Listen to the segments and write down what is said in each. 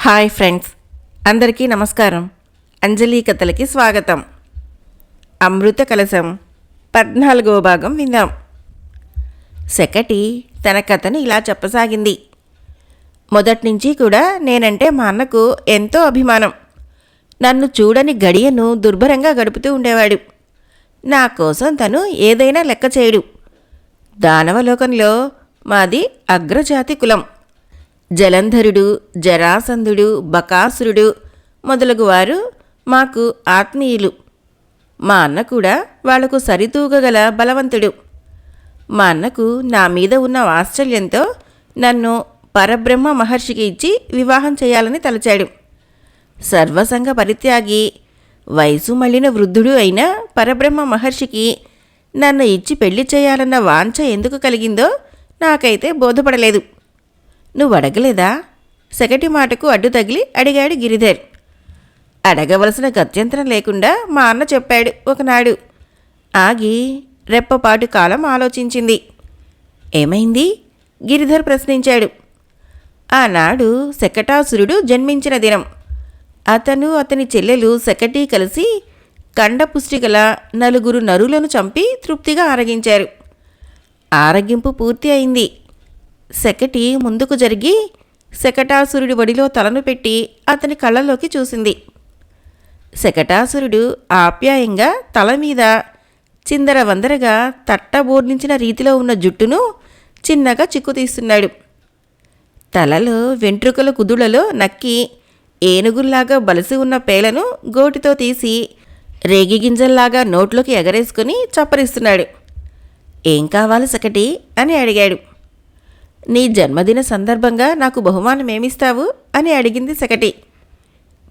Hi friends, అందరికీ నమస్కారం. అంజలి కథలకి స్వాగతం. అమృత కలశం 14వ భాగం విందాం. శకటి తన కథను ఇలా చెప్పసాగింది. మొదట్నుంచి కూడా నేనంటే మా అన్నకు ఎంతో అభిమానం. నన్ను చూడని గడియను దుర్భరంగా గడుపుతూ ఉండేవాడు. నా కోసం తను ఏదైనా లెక్క చేయడు. దానవలోకంలో మాది అగ్రజాతి కులం. జలంధరుడు, జరాసంధుడు, బకాసురుడు మొదలగువారు మాకు ఆత్మీయులు. మా అన్న కూడా వాళ్లకు సరితూగగల బలవంతుడు. మా అన్నకు నా మీద ఉన్న వాత్సల్యంతో నన్ను పరబ్రహ్మ మహర్షికి ఇచ్చి వివాహం చేయాలని తలచాడు. సర్వసంగ పరిత్యాగి, వయసు మళ్ళిన వృద్ధుడు అయిన పరబ్రహ్మ మహర్షికి నన్ను ఇచ్చి పెళ్లి చేయాలన్న వాంఛ ఎందుకు కలిగిందో నాకైతే బోధపడలేదు. నువ్వు అడగలేదా? శకటి మాటకు అడ్డు తగిలి అడిగాడు గిరిధర్. అడగవలసిన గత్యంతరం లేకుండా మా అన్న చెప్పాడు ఒకనాడు. ఆగి రెప్పపాటు కాలం ఆలోచించింది. ఏమైంది? గిరిధర్ ప్రశ్నించాడు. ఆనాడు శకటాసురుడు జన్మించిన దినం. అతను అతని చెల్లెలు శకటి కలిసి కండపుష్టిగల 4 నరులను చంపి తృప్తిగా ఆరగించారు. ఆరగింపు పూర్తి అయింది. శకటి ముందుకు జరిగి శకటాసురుడి ఒడిలో తలను పెట్టి అతని కళ్ళలోకి చూసింది. శకటాసురుడు ఆప్యాయంగా తల మీద చిందరవందరగా తట్టబోర్నించిన రీతిలో ఉన్న జుట్టును చిన్నగా చిక్కుతీస్తున్నాడు. తలలో వెంట్రుకల కుదుళ్లలో నక్కి ఏనుగుల్లాగా బలిసి ఉన్న పేలను గోటితో తీసి రేగిగింజల్లాగా నోట్లోకి ఎగరేసుకుని చప్పరిస్తున్నాడు. ఏం కావాలి శకటి అని అడిగాడు. నీ జన్మదిన సందర్భంగా నాకు బహుమానమేమిస్తావు అని అడిగింది శకటి.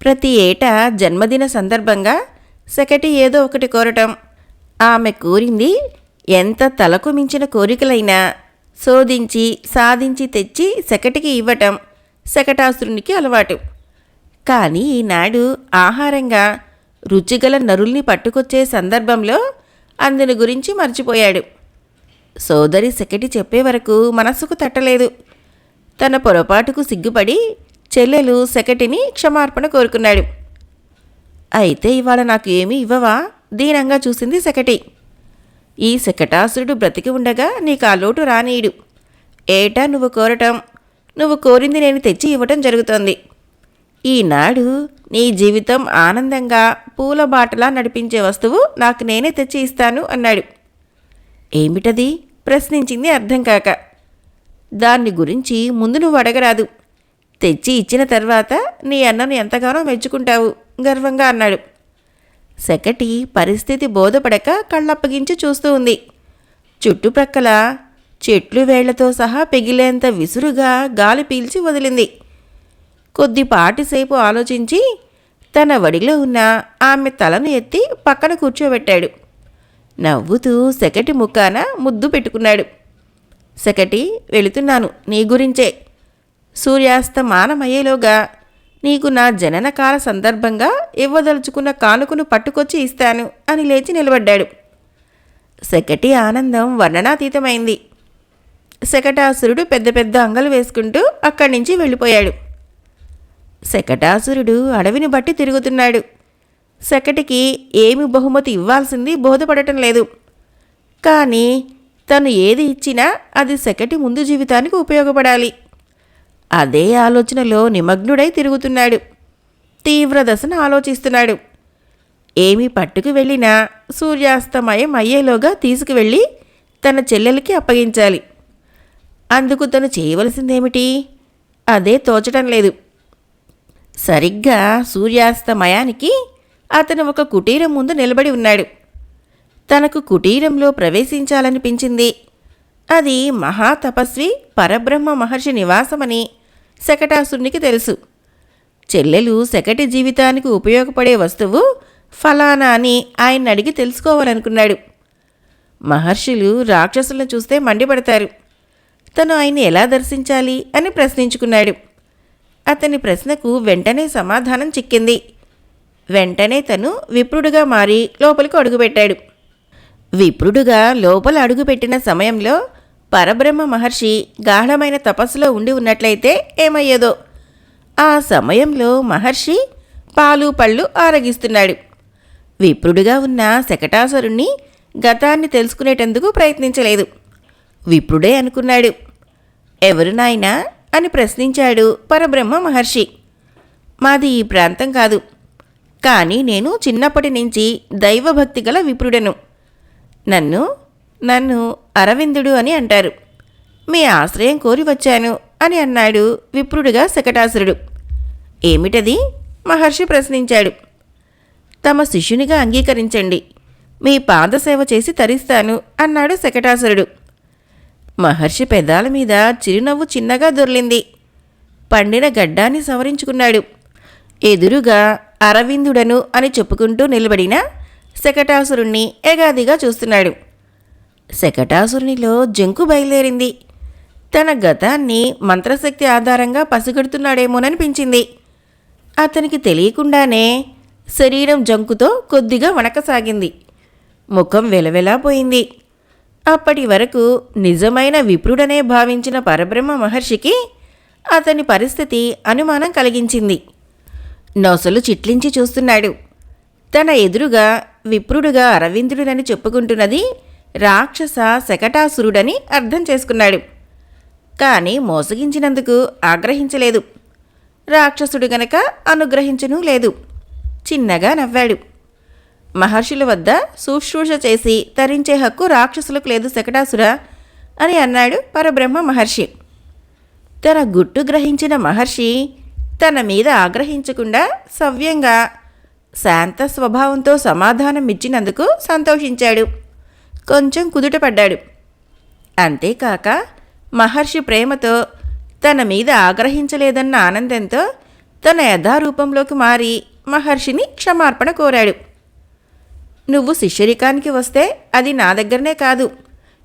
ప్రతి ఏటా జన్మదిన సందర్భంగా శకటి ఏదో ఒకటి కోరటం, ఆమె కోరింది ఎంత తలకు మించిన కోరికలైనా శోధించి సాధించి తెచ్చి శకటికి ఇవ్వటం శకటాసురునికి అలవాటు. కానీ ఈనాడు ఆహారంగా రుచిగల నరుల్ని పట్టుకొచ్చే సందర్భంలో అందుని గురించి మర్చిపోయాడు. సోదరి శకటి చెప్పే వరకు మనస్సుకు తట్టలేదు. తన పొరపాటుకు సిగ్గుపడి చెల్లెలు శకటిని క్షమార్పణ కోరుకున్నాడు. అయితే ఇవాళ నాకు ఏమీ ఇవ్వవా? దీనంగా చూసింది శకటి. ఈ శకటాసురుడు బ్రతికి ఉండగా నీకు ఆ లోటు రానీయుడు. ఏటా నువ్వు కోరటం, నువ్వు కోరింది నేను తెచ్చి ఇవ్వటం జరుగుతోంది. ఈనాడు నీ జీవితం ఆనందంగా పూల బాటలా నడిపించే వస్తువు నాకు నేనే తెచ్చి ఇస్తాను అన్నాడు. ఏమిటది? ప్రశ్నించింది అర్థం కాక. దాన్ని గురించి ముందు నువ్వు అడగరాదు. తెచ్చి ఇచ్చిన తర్వాత నీ అన్నను ఎంతగానో మెచ్చుకుంటావు గర్వంగా అన్నాడు. శకటి పరిస్థితి బోధపడక కళ్ళప్పగించి చూస్తూ ఉంది. చుట్టుప్రక్కల చెట్లు వేళ్లతో సహా పెగిలేంత విసురుగా గాలి పీల్చి వదిలింది. కొద్దిపాటిసేపు ఆలోచించి తన వడిలో ఉన్న ఆమె తలను ఎత్తి పక్కన కూర్చోబెట్టాడు. నవ్వుతూ శకటి ముఖాన ముద్దు పెట్టుకున్నాడు. శకటి, వెళుతున్నాను నీ గురించే. సూర్యాస్తమానమయ్యేలోగా నీకు నా జననకాల సందర్భంగా ఇవ్వదలుచుకున్న కానుకను పట్టుకొచ్చి ఇస్తాను అని లేచి నిలబడ్డాడు. శకటి ఆనందం వర్ణనాతీతమైంది. శకటాసురుడు పెద్ద పెద్ద అంగలు వేసుకుంటూ అక్కడి నుంచి వెళ్ళిపోయాడు. శకటాసురుడు అడవిని బట్టి తిరుగుతున్నాడు. శకటికి ఏమి బహుమతి ఇవ్వాల్సింది బోధపడటం లేదు. కానీ తను ఏది ఇచ్చినా అది శకటి ముందు జీవితానికి ఉపయోగపడాలి. అదే ఆలోచనలో నిమగ్నుడై తిరుగుతున్నాడు. తీవ్రదశను ఆలోచిస్తున్నాడు. ఏమి పట్టుకు వెళ్ళినా సూర్యాస్తమయం అయ్యేలోగా తీసుకువెళ్ళి తన చెల్లెలకి అప్పగించాలి. అందుకు తను చేయవలసిందేమిటి? అదే తోచటం లేదు. సరిగ్గా సూర్యాస్తమయానికి అతను ఒక కుటీరం ముందు నిలబడి ఉన్నాడు. తనకు కుటీరంలో ప్రవేశించాలనిపించింది. అది మహాతపస్వి పరబ్రహ్మ మహర్షి నివాసమని శకటాసురునికి తెలుసు. చెల్లెలు శకటి జీవితానికి ఉపయోగపడే వస్తువు ఫలానా అని ఆయన అడిగి తెలుసుకోవాలనుకున్నాడు. మహర్షులు రాక్షసులను చూస్తే మండిపడతారు. తను ఆయన్ని ఎలా దర్శించాలి అని ప్రశ్నించుకున్నాడు. అతని ప్రశ్నకు వెంటనే సమాధానం చిక్కింది. వెంటనే తను విప్రుడుగా మారి లోపలికి అడుగుపెట్టాడు. విప్రుడుగా లోపల అడుగుపెట్టిన సమయంలో పరబ్రహ్మ మహర్షి గాఢమైన తపస్సులో ఉండి ఉన్నట్లయితే ఏమయ్యేదో. ఆ సమయంలో మహర్షి పాలు పళ్ళు ఆరగిస్తున్నాడు. విప్రుడిగా ఉన్న శకటాసురుణ్ణి గతాన్ని తెలుసుకునేటందుకు ప్రయత్నించలేదు. విప్రుడే అనుకున్నాడు. ఎవరు నాయనా అని ప్రశ్నించాడు పరబ్రహ్మ మహర్షి. మాది ఈ ప్రాంతం కాదు, కానీ నేను చిన్నప్పటి నుంచి దైవభక్తి గల విప్రుడను. నన్ను నన్ను అరవిందుడు అని అంటారు. మీ ఆశ్రయం కోరి వచ్చాను అని అన్నాడు విప్రుడిగా శకటాసురుడు. ఏమిటది? మహర్షి ప్రశ్నించాడు. తమ శిష్యునిగా అంగీకరించండి, మీ పాదసేవ చేసి తరిస్తాను అన్నాడు శకటాసురుడు. మహర్షి పెదాల మీద చిరునవ్వు చిన్నగా దొర్లింది. పండిన గడ్డాన్ని సవరించుకున్నాడు. ఎదురుగా అరవిందుడను అని చెప్పుకుంటూ నిలబడిన శకటాసురుణ్ణి ఎగాదిగా చూస్తున్నాడు. శకటాసురునిలో జంకు బయలుదేరింది. తన గతాన్ని మంత్రశక్తి ఆధారంగా పసిగడుతున్నాడేమోననిపించింది. అతనికి తెలియకుండానే శరీరం జంకుతో కొద్దిగా వణకసాగింది. ముఖం వెలవెలాపోయింది. అప్పటి వరకు నిజమైన విప్రుడనే భావించిన పరబ్రహ్మ మహర్షికి అతని పరిస్థితి అనుమానం కలిగించింది. నొసలు చిట్లించి చూస్తున్నాడు. తన ఎదురుగా విప్రుడుగా అరవిందుడునని చెప్పుకుంటున్నది రాక్షస శకటాసురుడని అర్థం చేసుకున్నాడు. కానీ మోసగించినందుకు ఆగ్రహించలేదు. రాక్షసుడు గనక అనుగ్రహించనూ లేదు. చిన్నగా నవ్వాడు. మహర్షుల వద్ద శుశ్రూష చేసి తరించే హక్కు రాక్షసులకు లేదు శకటాసుర అని అన్నాడు పరబ్రహ్మ మహర్షి. తన గుట్టు గ్రహించిన మహర్షి తన మీద ఆగ్రహించకుండా సవ్యంగా శాంత స్వభావంతో సమాధానం ఇచ్చినందుకు సంతోషించాడు. కొంచెం కుదుటపడ్డాడు. అంతేకాక మహర్షి ప్రేమతో తన మీద ఆగ్రహించలేదన్న ఆనందంతో తన యథారూపంలోకి మారి మహర్షిని క్షమార్పణ కోరాడు. నువ్వు శిష్యరికానికి వస్తే అది నా దగ్గరనే కాదు,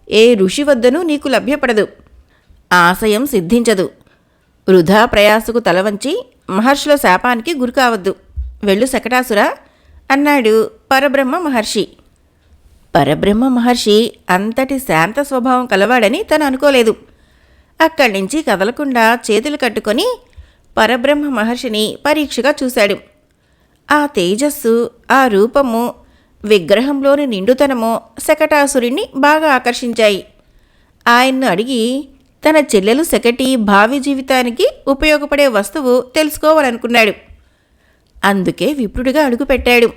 ఏ ఋషి వద్దనూ నీకు లభ్యపడదు. ఆశయం సిద్ధించదు. వృధా ప్రయాసకు తలవంచి మహర్షుల శాపానికి గురికావద్దు. వెళ్ళు శకటాసుర అన్నాడు పరబ్రహ్మ మహర్షి. పరబ్రహ్మ మహర్షి అంతటి శాంత స్వభావం కలవాడని తను అనుకోలేదు. అక్కడి నుంచి కదలకుండా చేతులు కట్టుకొని పరబ్రహ్మ మహర్షిని పరీక్షగా చూశాడు. ఆ తేజస్సు, ఆ రూపము, విగ్రహంలోని నిండుతనము శకటాసురుణ్ణి బాగా ఆకర్షించాయి. ఆయన్ను అడిగి తన చెల్లెలు శకటి భావి జీవితానికి ఉపయోగపడే వస్తువు తెలుసుకోవాలనుకున్నాడు. అందుకే విప్రుడిగా అడుగుపెట్టాడు.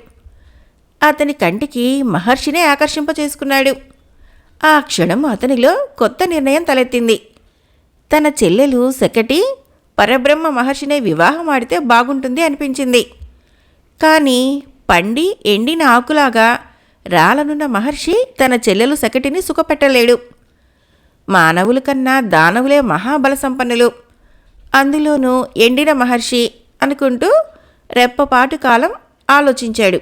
అతని కంటికి మహర్షినే ఆకర్షింపచేసుకున్నాడు. ఆ క్షణం అతనిలో కొత్త నిర్ణయం తలెత్తింది. తన చెల్లెలు శకటి పరబ్రహ్మ మహర్షినే వివాహం ఆడితే బాగుంటుంది అనిపించింది. కానీ పండి ఎండిన ఆకులాగా రాలనున్న మహర్షి తన చెల్లెలు శకటిని సుఖపెట్టలేడు. మానవుల కన్నా దానవులే మహాబల సంపన్నులు, అందులోనూ ఎండిన మహర్షి అనుకుంటూ రెప్పపాటు కాలం ఆలోచించాడు.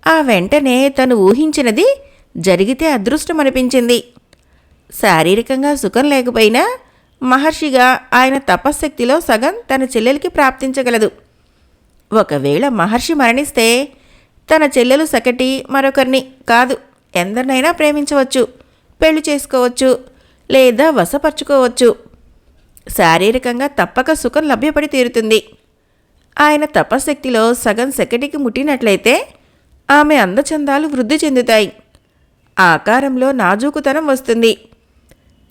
ఆ వెంటనే తను ఊహించినది జరిగితే అదృష్టమనిపించింది. శారీరకంగా సుఖం లేకపోయినా మహర్షిగా ఆయన తపశ్శక్తిలో సగం తన చెల్లెలికి ప్రాప్తించగలదు. ఒకవేళ మహర్షి మరణిస్తే తన చెల్లెలు శకటి మరొకరిని కాదు ఎందరినైనా ప్రేమించవచ్చు, పెళ్లి చేసుకోవచ్చు, లేదా వశపరుచుకోవచ్చు. శారీరకంగా తప్పక సుఖం లభ్యపడి తీరుతుంది. ఆయన తపశ్శక్తిలో సగం శకటికి ముట్టినట్లయితే ఆమె అందచందాలు వృద్ధి చెందుతాయి. ఆకారంలో నాజూకుతనం వస్తుంది.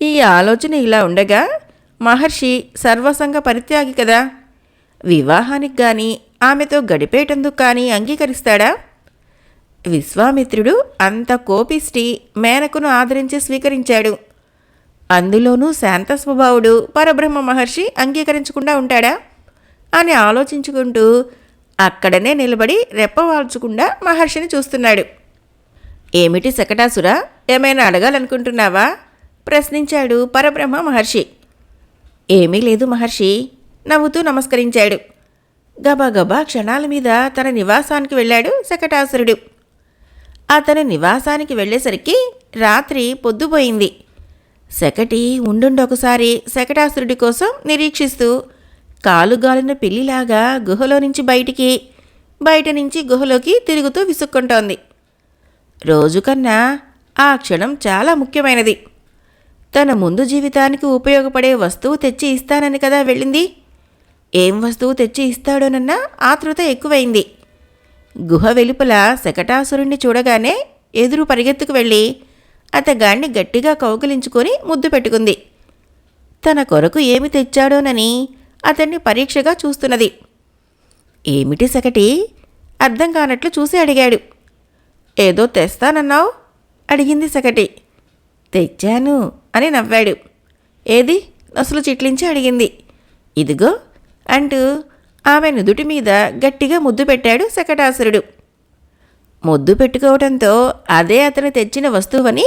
ఈ ఆలోచన ఇలా ఉండగా మహర్షి సర్వసంగ పరిత్యాగి కదా, వివాహానికి కానీ ఆమెతో గడిపేటందుకు కానీ అంగీకరిస్తాడా? విశ్వామిత్రుడు అంత కోపిష్టి మేనకును ఆదరించి స్వీకరించాడు. అందులోనూ శాంత స్వభావుడు పరబ్రహ్మ మహర్షి అంగీకరించకుండా ఉంటాడా అని ఆలోచించుకుంటూ అక్కడనే నిలబడి రెప్పవాల్చకుండా మహర్షిని చూస్తున్నాడు. ఏమిటి శకటాసుర, ఏమైనా అడగాలనుకుంటున్నావా? ప్రశ్నించాడు పరబ్రహ్మ మహర్షి. ఏమీ లేదు మహర్షి, నవ్వుతూ నమస్కరించాడు. గబగబా క్షణాల మీద తన నివాసానికి వెళ్ళాడు శకటాసురుడు. అతని నివాసానికి వెళ్ళేసరికి రాత్రి పొద్దుపోయింది. శకటి ఉండుండొకసారి శకటాసురుడి కోసం నిరీక్షిస్తూ కాలుగాలిన పిల్లిలాగా గుహలో నుంచి బయట నుంచి గుహలోకి తిరుగుతూ విసుక్కుంటోంది. రోజుకన్నా ఆ క్షణం చాలా ముఖ్యమైనది. తన ముందు జీవితానికి ఉపయోగపడే వస్తువు తెచ్చి ఇస్తానని కదా వెళ్ళింది. ఏం వస్తువు తెచ్చి ఇస్తాడోనన్న ఆతృత ఎక్కువైంది. గుహ వెలుపల శకటాసురుణ్ణి చూడగానే ఎదురు పరిగెత్తుకు వెళ్ళి అతగాణ్ణి గట్టిగా కౌగిలించుకొని ముద్దు పెట్టుకుంది. తన కొరకు ఏమి తెచ్చాడోనని అతన్ని పరీక్షగా చూస్తున్నది. ఏమిటి సకటి? అర్థం కానట్లు చూసి అడిగాడు. ఏదో తెస్తానన్నావు అడిగింది సకటి. తెచ్చాను అని నవ్వాడు. ఏది? నొసలు చిట్లించి అడిగింది. ఇదిగో అంటూ ఆమె నుదుటి మీద గట్టిగా ముద్దు పెట్టాడు శకటాసురుడు. ముద్దు పెట్టుకోవడంతో అదే అతను తెచ్చిన వస్తువని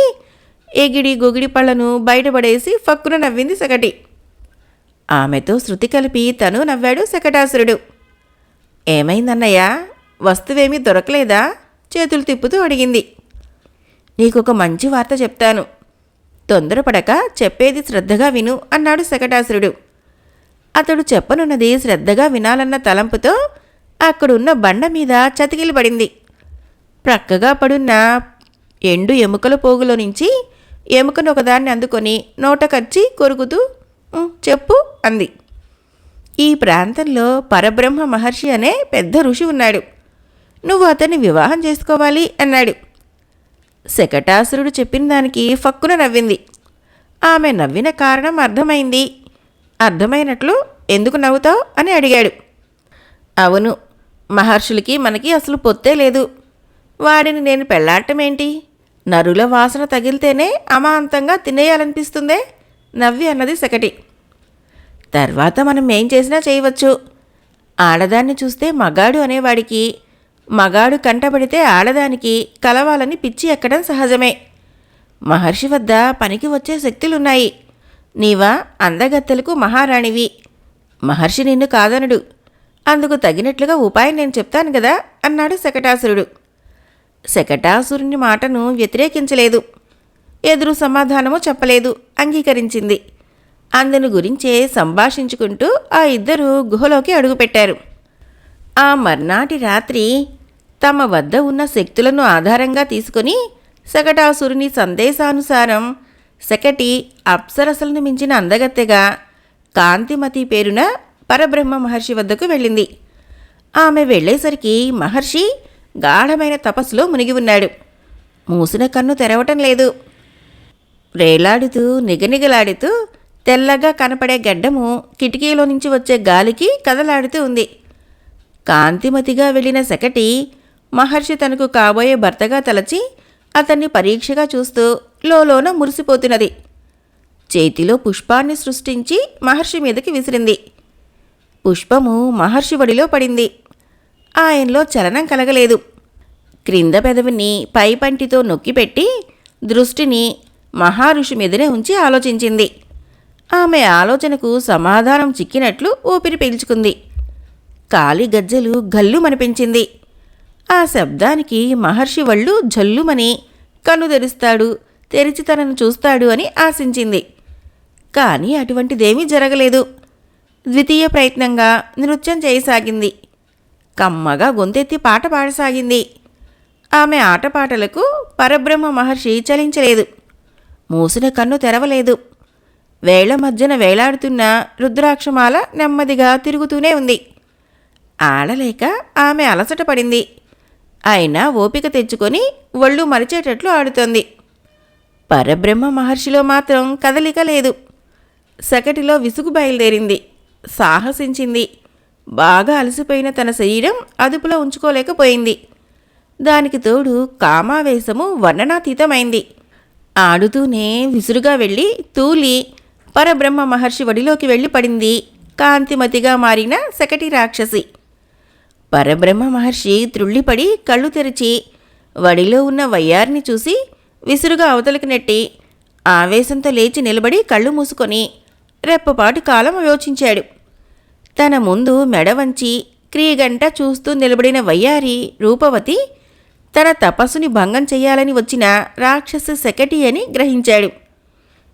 ఎగిడి గొగిడి పళ్ళను బయటపడేసి ఫక్కున నవ్వింది సకటి. ఆమెతో శృతి కలిపి తను నవ్వాడు శకటాసురుడు. ఏమైందన్నయ్య, వస్తువేమీ దొరకలేదా? చేతులు తిప్పుతూ అడిగింది. నీకొక మంచి వార్త చెప్తాను, తొందరపడక చెప్పేది శ్రద్ధగా విను అన్నాడు శకటాసురుడు. అతడు చెప్పనున్నది శ్రద్ధగా వినాలన్న తలంపుతో అక్కడున్న బండ మీద చతికిలి పడింది. ప్రక్కగా పడున్న ఎండు ఎముకల పోగులో నుంచి ఎముకను ఒకదాన్ని అందుకొని నోటకచ్చి కొరుకుతూ చెప్పు అంది. ఈ ప్రాంతంలో పరబ్రహ్మ మహర్షి అనే పెద్ద ఋషి ఉన్నాడు. నువ్వు అతన్ని వివాహం చేసుకోవాలి అన్నాడు. శకటాసురుడు చెప్పిన దానికి ఫక్కున నవ్వింది. ఆమె నవ్విన కారణం అర్థమైంది. అర్థమైనట్లు ఎందుకు నవ్వుతావు అని అడిగాడు. అవును, మహర్షులకి మనకి అసలు పొత్తే లేదు. వాడిని నేను పెళ్లాడటమేంటి? నరుల వాసన తగిలితేనే అమాంతంగా తినేయాలనిపిస్తుందే నవ్వి అన్నది సకటి. తర్వాత మనం ఏం చేసినా చేయవచ్చు. ఆడదాన్ని చూస్తే మగాడు అనేవాడికి, మగాడు కంటబడితే ఆడదానికి కలవాలని పిచ్చి ఎక్కడం సహజమే. మహర్షి వద్ద పనికి వచ్చే శక్తులున్నాయి. నీవా అందగత్తెలకు మహారాణివి. మహర్షి నిన్ను కాదనడు. అందుకు తగినట్లుగా ఉపాయం నేను చెప్తాను కదా అన్నాడు శకటాసురుడు. శకటాసురుని మాటను వ్యతిరేకించలేదు, ఎదురు సమాధానము చెప్పలేదు, అంగీకరించింది. అందును గురించే సంభాషించుకుంటూ ఆ ఇద్దరు గుహలోకి అడుగుపెట్టారు. ఆ మర్నాటి రాత్రి తమ వద్ద ఉన్న శక్తులను ఆధారంగా తీసుకుని శకటాసురుని సందేశానుసారం శకటి అప్సరసలను మించిన అందగత్తెగా కాంతిమతి పేరున పరబ్రహ్మ మహర్షి వద్దకు వెళ్ళింది. ఆమె వెళ్ళేసరికి మహర్షి గాఢమైన తపస్సులో మునిగి ఉన్నాడు. మూసిన కన్ను తెరవటం లేదు. వేలాడుతూ నిగనిగలాడుతూ తెల్లగా కనపడే గడ్డము కిటికీలో నుంచి వచ్చే గాలికి కదలాడుతూ ఉంది. కాంతిమతిగా వెళ్ళిన శకటి మహర్షి తనకు కాబోయే భర్తగా తలచి అతన్ని పరీక్షగా చూస్తూ లోలోన మురిసిపోతున్నది. చేతిలో పుష్పాన్ని సృష్టించి మహర్షి మీదకి విసిరింది. పుష్పము మహర్షి వడిలో పడింది. ఆయనలో చలనం కలగలేదు. క్రింద పెదవిని పైపంటితో నొక్కిపెట్టి దృష్టిని మహారుషి మీదనే ఉంచి ఆలోచించింది. ఆమె ఆలోచనకు సమాధానం చిక్కినట్లు ఊపిరి పీల్చుకుంది. కాలి గజ్జలు గల్లుమనిపించింది. ఆ శబ్దానికి మహర్షి వళ్ళు జల్లుమని కన్ను తెరుస్తాడు, తెరిచి తనను చూస్తాడు అని ఆశించింది. కానీ అటువంటిదేమీ జరగలేదు. ద్వితీయ ప్రయత్నంగా నృత్యం చేయసాగింది. కమ్మగా గొంతెత్తి పాట పాడసాగింది. ఆమె ఆటపాటలకు పరబ్రహ్మ మహర్షి చలించలేదు. మూసిన కన్ను తెరవలేదు. వేళ్ల మధ్యన వేలాడుతున్న రుద్రాక్షమాల నెమ్మదిగా తిరుగుతూనే ఉంది. ఆడలేక ఆమె అలసట పడింది. అయినా ఓపిక తెచ్చుకొని ఒళ్ళు మరిచేటట్లు ఆడుతోంది. పరబ్రహ్మ మహర్షిలో మాత్రం కదలిక లేదు. శకటిలో విసుగు బయలుదేరింది. సాహసించింది. బాగా అలసిపోయిన తన శరీరం అదుపులో ఉంచుకోలేకపోయింది. దానికి తోడు కామావేశము వర్ణనాతీతమైంది. ఆడుతూనే విసురుగా వెళ్ళి తూలి పరబ్రహ్మ మహర్షి వడిలోకి వెళ్ళి పడింది కాంతిమతిగా మారిన శకటి రాక్షసి. పరబ్రహ్మ మహర్షి త్రుళ్ళిపడి కళ్ళు తెరిచి వడిలో ఉన్న వయ్యారిని చూసి విసురుగా అవతలికి నెట్టి ఆవేశంతో లేచి నిలబడి కళ్ళు మూసుకొని రెప్పపాటు కాలం యోచించాడు. తన ముందు మెడ వంచి క్రియగంట చూస్తూ నిలబడిన వయ్యారి రూపవతి తన తపస్సుని భంగం చెయ్యాలని వచ్చిన రాక్షస శకటి అని గ్రహించాడు.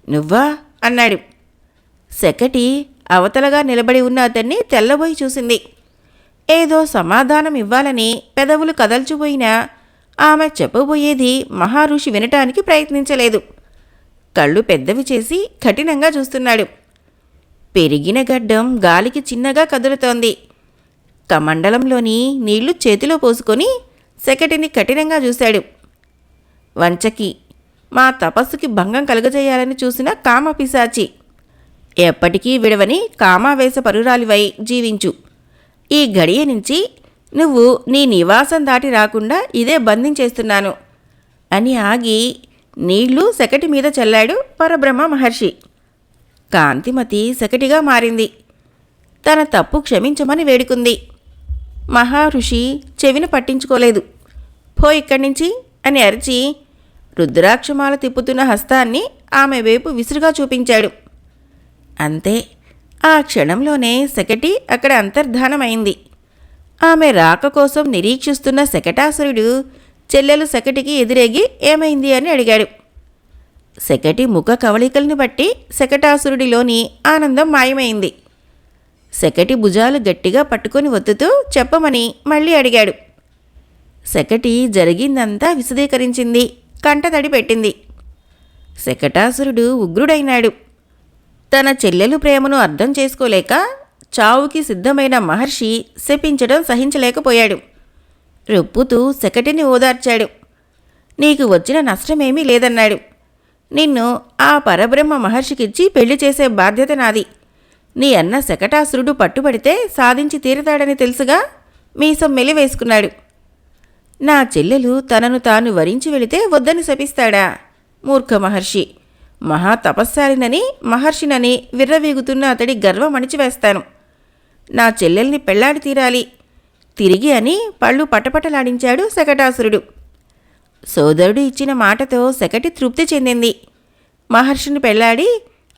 నువ్వా అన్నాడు. శకటి అవతలగా నిలబడి ఉన్న అతన్ని తెల్లబోయి చూసింది. ఏదో సమాధానం ఇవ్వాలని పెదవులు కదల్చిపోయినా ఆమె చెప్పబోయేది మహారుషి వినటానికి ప్రయత్నించలేదు. కళ్ళు పెద్దవి చేసి కఠినంగా చూస్తున్నాడు. పెరిగిన గడ్డం గాలికి చిన్నగా కదులుతోంది. కమండలంలోని నీళ్లు చేతిలో పోసుకొని సెకటిని కఠినంగా చూశాడు. వంచకి, మా తపస్సుకి భంగం కలుగజేయాలని చూసిన కామపిశాచి. ఎప్పటికీ విడవని కామావేశ పరురాలివై జీవించు. ఈ గడియ నుంచి నువ్వు నీ నివాసం దాటి రాకుండా ఇదే బంధించేస్తున్నాను అని ఆగి నీళ్లు సెకటి మీద చల్లాడు పరబ్రహ్మ మహర్షి. కాంతిమతి సెకటిగా మారింది. తన తప్పు క్షమించమని వేడుకుంది. మహర్షి చెవిని పట్టించుకోలేదు. పో ఇక్కడి నుంచి అని అరిచి రుద్రాక్షమాల తిప్పుతున్న హస్తాన్ని ఆమె వైపు విసురుగా చూపించాడు. అంతే, ఆ క్షణంలోనే సెకటి అక్కడ అంతర్ధానమైంది. ఆమె రాక కోసం నిరీక్షిస్తున్న శకటాసురుడు చెల్లెలు సెకటికి ఎదురేగి ఏమైంది అని అడిగాడు. సెకటి ముఖ కవళికల్ని బట్టి శకటాసురుడిలోని ఆనందం మాయమైంది. సెకటి భుజాలు గట్టిగా పట్టుకొని ఒత్తుతూ చెప్పమని మళ్ళీ అడిగాడు. సెకటి జరిగిందంతా విశదీకరించింది, కంటతడి పెట్టింది. శకటాసురుడు ఉగ్రుడైనాడు. తన చెల్లెలు ప్రేమను అర్థం చేసుకోలేక చావుకి సిద్ధమైన మహర్షి శపించడం సహించలేకపోయాడు. రొప్పుతూ సెకటిని ఓదార్చాడు. నీకు వచ్చిన నష్టమేమీ లేదన్నాడు. నిన్ను ఆ పరబ్రహ్మ మహర్షికిచ్చి పెళ్లి చేసే బాధ్యత నాది. నీ అన్న శకటాసురుడు పట్టుబడితే సాధించి తీరతాడని తెలుసుగా మీసం మెలివేసుకున్నాడు. నా చెల్లెలు తనను తాను వరించి వెళితే వద్దని శపిస్తాడా? మూర్ఖ మహర్షి. మహా తపస్సాలినని మహర్షినని విర్రవీగుతున్న అతడి గర్వం అణిచివేస్తాను. నా చెల్లెల్ని పెళ్లాడి తీరాలి తిరిగి అని పళ్ళు పటపటలాడించాడు శకటాసురుడు. సోదరుడు ఇచ్చిన మాటతో సెకటి తృప్తి చెందింది. మహర్షిని పెళ్లాడి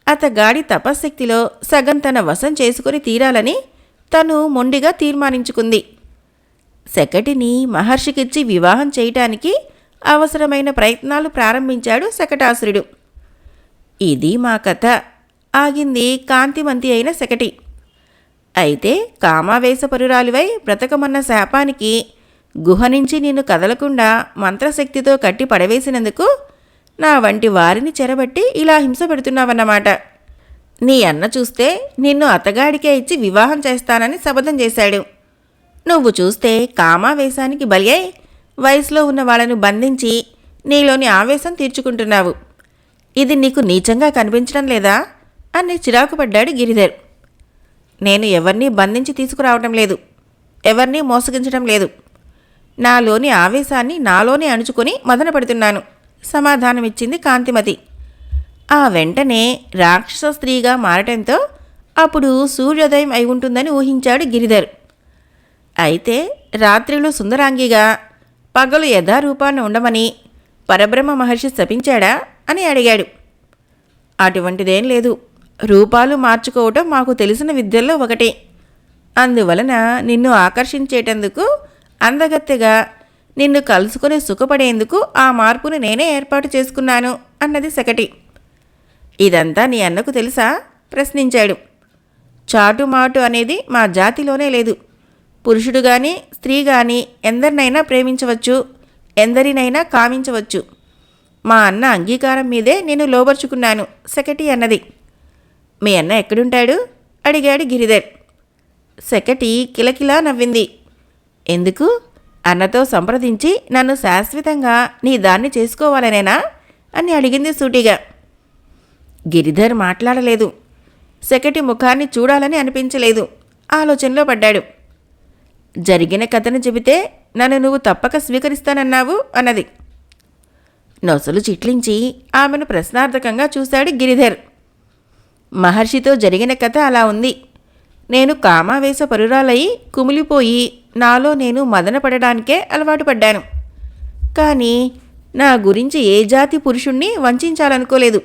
అతగాడి తపశ్శక్తిలో సగం తన వశం చేసుకుని తీరాలని తను మొండిగా తీర్మానించుకుంది. సెకటిని మహర్షికిచ్చి వివాహం చేయటానికి అవసరమైన ప్రయత్నాలు ప్రారంభించాడు శకటాసురుడు. ఇది మా కథ. ఆగింది కాంతిమంతి అయిన సెకటి. అయితే కామావేశపరురాలివై బ్రతకమన్న శాపానికి గుహ నుంచి నిన్ను కదలకుండా మంత్రశక్తితో కట్టి పడవేసినందుకు నా వంటి వారిని చెరబట్టి ఇలా హింస పెడుతున్నావన్నమాట. నీ అన్న చూస్తే నిన్ను అతగాడికే ఇచ్చి వివాహం చేస్తానని శపథం చేశాడు. నువ్వు చూస్తే కామావేశానికి బలి అయి వయసులో ఉన్న వాళ్ళను బంధించి నీలోని ఆవేశం తీర్చుకుంటున్నావు. ఇది నీకు నీచంగా కనిపించడం లేదా అని చిరాకు పడ్డాడు గిరిధర్. నేను ఎవరినీ బంధించి తీసుకురావటం లేదు, ఎవరినీ మోసగించడం లేదు. నాలోని ఆవేశాన్ని నాలోనే అణుచుకొని మదన పడుతున్నాను సమాధానమిచ్చింది కాంతిమతి. ఆ వెంటనే రాక్షస స్త్రీగా మారటంతో అప్పుడు సూర్యోదయం అయి ఉంటుందని ఊహించాడు గిరిధర్. అయితే రాత్రిలో సుందరాంగిగా పగలు యథారూపాన్ని ఉండమని పరబ్రహ్మ మహర్షి శపించాడా అని అడిగాడు. అటువంటిదేం లేదు. రూపాలు మార్చుకోవటం మాకు తెలిసిన విద్యల్లో ఒకటి. అందువలన నిన్ను ఆకర్షించేటందుకు అందగత్తెగా నిన్ను కలుసుకుని సుఖపడేందుకు ఆ మార్పును నేనే ఏర్పాటు చేసుకున్నాను అన్నది సెకటి. ఇదంతా నీ అన్నకు తెలుసా ప్రశ్నించాడు. చాటుమాటు అనేది మా జాతిలోనే లేదు. పురుషుడు గాని స్త్రీ గాని ఎందరినైనా ప్రేమించవచ్చు, ఎందరినైనా కామించవచ్చు. మా అన్న అంగీకారం మీదే నేను లోబర్చుకున్నాను సెకటి అన్నది. మీ అన్న ఎక్కడుంటాడు అడిగాడు గిరిధర్. సెకటి కిలకిలా నవ్వింది. ఎందుకు? అన్నతో సంప్రదించి నన్ను శాశ్వతంగా నీ దాన్ని చేసుకోవాలనేనా అని అడిగింది సూటిగా. గిరిధర్ మాట్లాడలేదు. సెకటి ముఖాన్ని చూడాలని అనిపించలేదు. ఆలోచనలో పడ్డాడు. జరిగిన కథను చెబితే నన్ను నువ్వు తప్పక స్వీకరిస్తానన్నావు అన్నది. నొసలు చిట్లించి ఆమెను ప్రశ్నార్థకంగా చూశాడు గిరిధర్. మహర్షితో జరిగిన కథ అలా ఉంది. నేను కామావేశ పరురాలయి కుమిలిపోయి నాలో నేను మదనపడడానికే అలవాటు పడ్డాను. కానీ నా గురించి ఏ జాతి పురుషుణ్ణి వంచాలనుకోలేదు.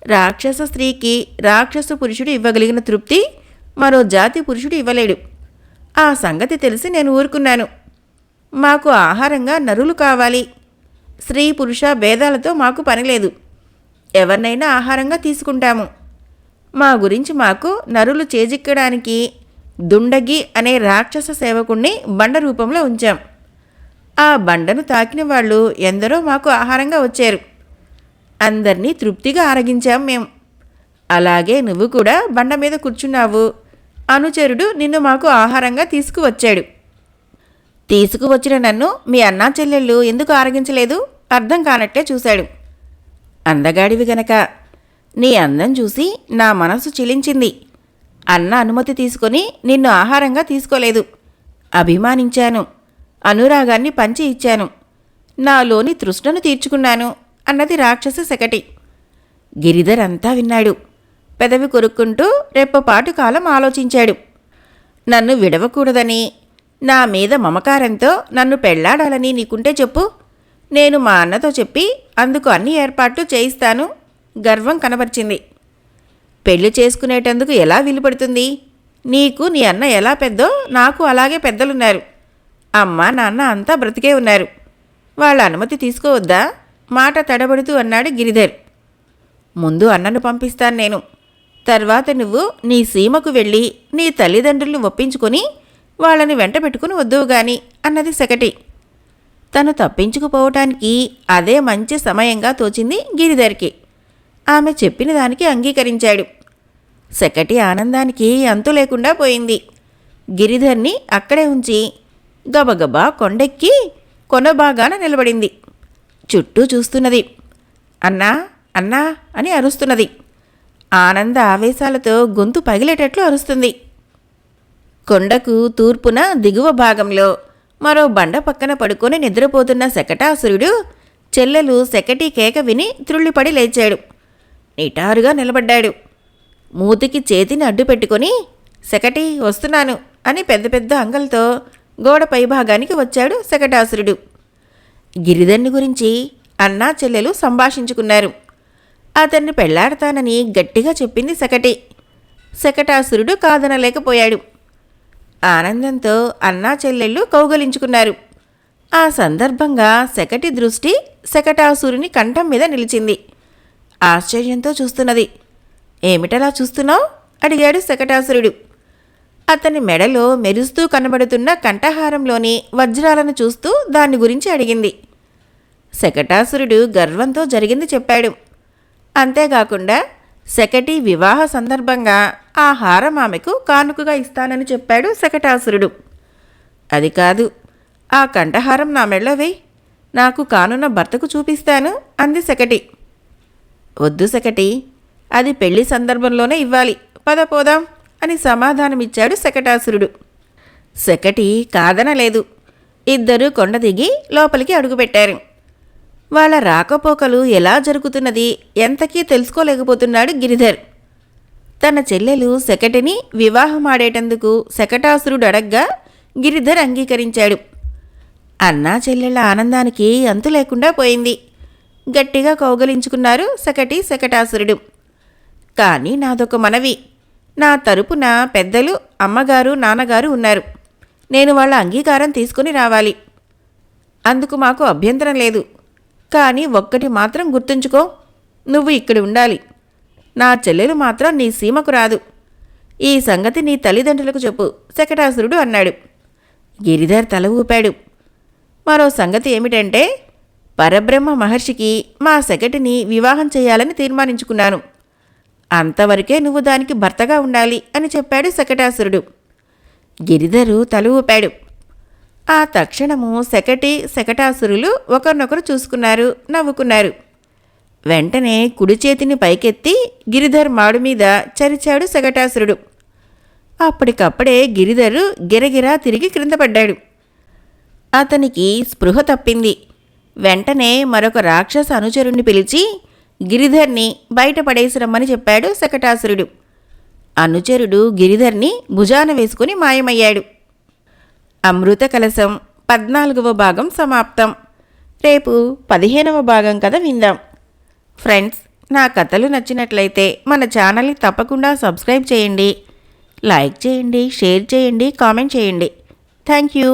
రాక్షస స్త్రీకి రాక్షస పురుషుడు ఇవ్వగలిగిన తృప్తి మరో జాతి పురుషుడు ఇవ్వలేడు. ఆ సంగతి తెలిసి నేను ఊరుకున్నాను. మాకు ఆహారంగా నరులు కావాలి. స్త్రీ పురుష భేదాలతో మాకు పనిలేదు. ఎవరినైనా ఆహారంగా తీసుకుంటాము. మా గురించి మాకు నరులు చేజిక్కడానికి దుండగి అనే రాక్షస సేవకుణ్ణి బండ రూపంలో ఉంచాం. ఆ బండను తాకిన వాళ్ళు ఎందరో మాకు ఆహారంగా వచ్చారు. అందరినీ తృప్తిగా ఆరగించాం మేం. అలాగే నువ్వు కూడా బండ మీద కూర్చున్నావు. అనుచరుడు నిన్ను మాకు ఆహారంగా తీసుకువచ్చాడు. తీసుకువచ్చిన నన్ను మీ అన్నా చెల్లెళ్ళు ఎందుకు ఆరగించలేదు? అర్థం కానట్లే చూశాడు. అందగాడివి గనక. నీ అందం చూసి నా మనసు చిలించింది. అన్న అనుమతి తీసుకొని నిన్ను ఆహారంగా తీసుకోలేదు. అభిమానించాను. అనురాగాన్ని పంచి ఇచ్చాను. నాలోని తృష్ణను తీర్చుకున్నాను అన్నది రాక్షస శకటి. గిరిధర్ అంతా విన్నాడు. పెదవి కొరుక్కుంటూ రెప్పపాటు కాలం ఆలోచించాడు. నన్ను విడవకూడదని, నా మీద మమకారంతో నన్ను పెళ్లాడాలని నీకుంటే చెప్పు. నేను మా అన్నతో చెప్పి అందుకు అన్ని ఏర్పాట్లు చేయిస్తాను. గర్వం కనబర్చింది. పెళ్లి చేసుకునేటందుకు ఎలా వీలుపడుతుంది? నీకు నీ అన్న ఎలా పెద్దో నాకు అలాగే పెద్దలున్నారు. అమ్మ నాన్న అంతా బ్రతికే ఉన్నారు. వాళ్ళ అనుమతి తీసుకోవద్దా? మాట తడబడుతూ అన్నాడు గిరిధర్. ముందు అన్నను పంపిస్తాను నేను. తర్వాత నువ్వు నీ సీమకు వెళ్ళి నీ తల్లిదండ్రులను ఒప్పించుకొని వాళ్ళని వెంట పెట్టుకుని వద్దువు గాని అన్నది శకటి. తను తప్పించుకుపోవటానికి అదే మంచి సమయంగా తోచింది గిరిధర్కి. ఆమె చెప్పిన దానికి అంగీకరించాడు. శకటి ఆనందానికి అంతు లేకుండా పోయింది. గిరిధర్ని అక్కడే ఉంచి గబగబా కొండెక్కి కొనబాగాన నిలబడింది. చుట్టూ చూస్తున్నది. అన్నా అన్నా అని అరుస్తున్నది. ఆనంద ఆవేశాలతో గొంతు పగిలేటట్లు అరుస్తుంది. కొండకు తూర్పున దిగువ భాగంలో మరో బండ పక్కన పడుకొని నిద్రపోతున్న శకటాసురుడు చెల్లెలు శకటి కేక విని త్రుళ్ళిపడి లేచాడు. నిటారుగా నిలబడ్డాడు. మూతికి చేతిని అడ్డు పెట్టుకొని శకటి వస్తున్నాను అని పెద్ద పెద్ద అంగలతో గోడ పైభాగానికి వచ్చాడు శకటాసురుడు. గిరిధర్ని గురించి అన్నా చెల్లెలు సంభాషించుకున్నారు. అతన్ని పెళ్లాడతానని గట్టిగా చెప్పింది శకటి. శకటాసురుడు కాదనలేకపోయాడు. ఆనందంతో అన్నా చెల్లెళ్ళు కౌగలించుకున్నారు. ఆ సందర్భంగా శకటి దృష్టి శకటాసురుని కంఠం మీద నిలిచింది. ఆశ్చర్యంతో చూస్తున్నది. ఏమిటలా చూస్తున్నావు? అడిగాడు శకటాసురుడు. అతని మెడలో మెరుస్తూ కనబడుతున్న కంఠహారంలోని వజ్రాలను చూస్తూ దాని గురించి అడిగింది. శకటాసురుడు గర్వంతో జరిగింది చెప్పాడు. అంతేకాకుండా శకటి వివాహ సందర్భంగా ఆ హారం ఆమెకు కానుకగా ఇస్తానని చెప్పాడు శకటాసురుడు. అది కాదు, ఆ కంఠహారం నా మెడలో వేయి, నాకు కానున్న భర్తకు చూపిస్తాను అంది శకటి. వద్దు శకటి, అది పెళ్లి సందర్భంలోనే ఇవ్వాలి, పద పోదాం అని సమాధానమిచ్చాడు శకటాసురుడు. శకటి కాదనలేదు. ఇద్దరూ కొండ దిగి లోపలికి అడుగుపెట్టారు. వాళ్ళ రాకపోకలు ఎలా జరుగుతున్నది ఎంతకీ తెలుసుకోలేకపోతున్నాడు గిరిధర్. తన చెల్లెలు శకటిని వివాహమాడేటందుకు శకటాసురుడు అడగ్గా గిరిధర్ అంగీకరించాడు. అన్నా చెల్లెళ్ల ఆనందానికి అంతు లేకుండా పోయింది. గట్టిగా కౌగలించుకున్నారు శకటి శకటాసురుడు. కానీ నాదొక మనవి. నా తరపున పెద్దలు అమ్మగారు నాన్నగారు ఉన్నారు. నేను వాళ్ళ అంగీకారం తీసుకుని రావాలి. అందుకు మాకు అభ్యంతరం లేదు. కానీ ఒక్కటి మాత్రం గుర్తుంచుకో, నువ్వు ఇక్కడ ఉండాలి. నా చెల్లెలు మాత్రం నీ సీమకు రాదు. ఈ సంగతి నీ తల్లిదండ్రులకు చెప్పు శకటాసురుడు అన్నాడు. గిరిధర్ తల ఊపాడు. మరో సంగతి ఏమిటంటే, పరబ్రహ్మ మహర్షికి మా శకటిని వివాహం చేయాలని తీర్మానించుకున్నాను. అంతవరకే నువ్వు దానికి భర్తగా ఉండాలి అని చెప్పాడు శకటాసురుడు. గిరిధరు తల ఊపాడు. ఆ తక్షణము శకటి శకటాసురులు ఒకరినొకరు చూసుకున్నారు, నవ్వుకున్నారు. వెంటనే కుడి చేతిని పైకెత్తి గిరిధర్ మాడు మీద చరిచాడు శకటాసురుడు. అప్పటికప్పుడే గిరిధరు గిరగిరా తిరిగి క్రింద పడ్డాడు. అతనికి స్పృహ తప్పింది. వెంటనే మరొక రాక్షస అనుచరుణ్ణి పిలిచి గిరిధర్ని బయటపడేసిరమ్మని చెప్పాడు శకటాసురుడు. అనుచరుడు గిరిధర్ని భుజాన వేసుకుని మాయమయ్యాడు. అమృత కలశం 14వ భాగం సమాప్తం. రేపు 15వ భాగం కథ విందాం. ఫ్రెండ్స్, నా కథలు నచ్చినట్లయితే మన ఛానల్ని తప్పకుండా సబ్స్క్రైబ్ చేయండి, లైక్ చేయండి, షేర్ చేయండి, కామెంట్ చేయండి. Thank you.